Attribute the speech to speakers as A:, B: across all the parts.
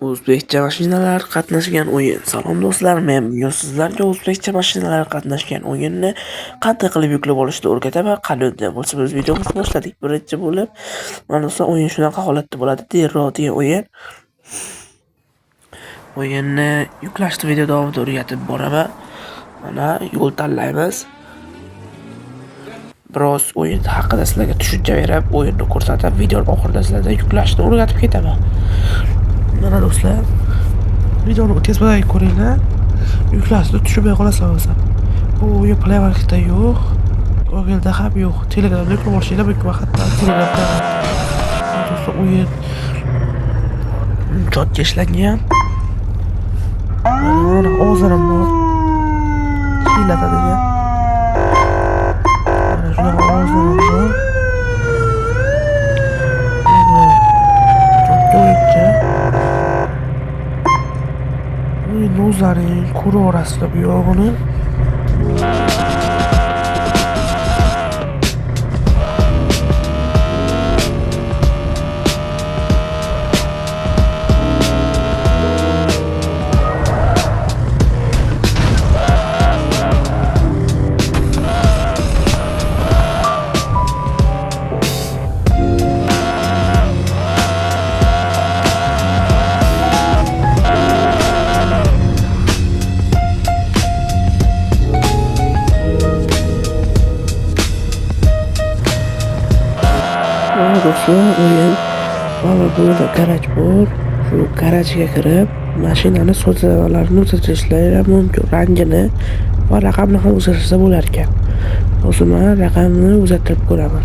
A: O'zbekcha mashinalar qatnashgan o'yin. Salom do'stlar, men bugun sizlarga o'zbekcha mashinalar qatnashgan o'yinni qanday qilib yuklab olishni o'rgataman. Qani unday bo'lsa, biz videomizni boshladik. Birinchi bo'lib, mana do'stlar, o'yin shunaqa holatda bo'ladi. Derro degan o'yin. O'yinni yuklashni video davomida o'rgatib boraman. Mana yo'l tanlaymiz. Biroz o'yin haqida sizlarga tushuncha berib, o'yinni ko'rsatib, videoning oxirida sizlarga yuklashni o'rgatib ketaman. Mana do'stlar, videoni tezroq ko'ringlar. Yuklashni tushunmay qolasan. Bu o'yin Play Marketda yo'q, Google'da ham yo'q. Telegramda yuklab olishinglar mumkin hatto Telegramda. Do'stlar, o'yin jodga ishlangan. Mana o'zirim bor. Hiylatadigan. Mana shunaqa o'zirim bor. O'zlaring ko'raverasizlar bu yog'ini. Do'stlar, o'yin mana bu yerda garaj bor. Shu garajga kirib, mashinani sozlamalarni o'zgartirishlar mumkin. Rangini va raqamni ham o'zgartirsa bo'lar ekan. Hozir men raqamni o'zgartirib ko'raman.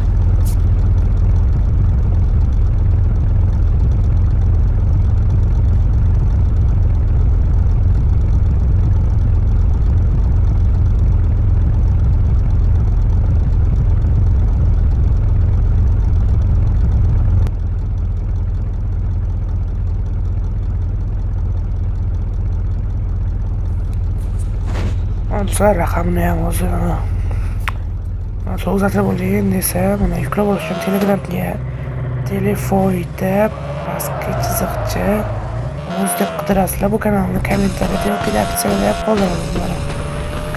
A: Do'stlar, raqamni ham hozir o'zgartirib bo'ling desa, mana yuklab olish uchun Telegramga telefoyda pastki chiziqcha o'z deb qidirasizlar. Bu kanalni kommentariyada yoki opsiyalarda qoldiradilar.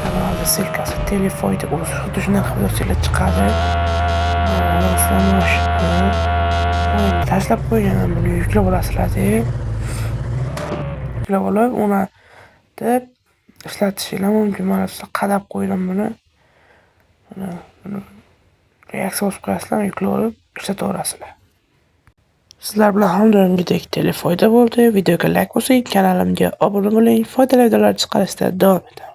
A: Kanalda silkasi telefoyda o'z xuddi shunaqa versiyalar chiqadi. O'yinni tashlab qo'ygan, buni yuklab olasizlar-da. Yuklab olib, uni deb ishlatishinglar mumkin. Mana sizlar qadab qo'ydim buni. Buni reaksiya bosib qo'yasizlar, yuklab olib ishlataverasizlar. Sizlar bilan ham doimgidek telefoyda bo'ldi. Videoga like bosing, kanalimga obuna bo'ling. Foydali videolar chiqarishda davom etamiz.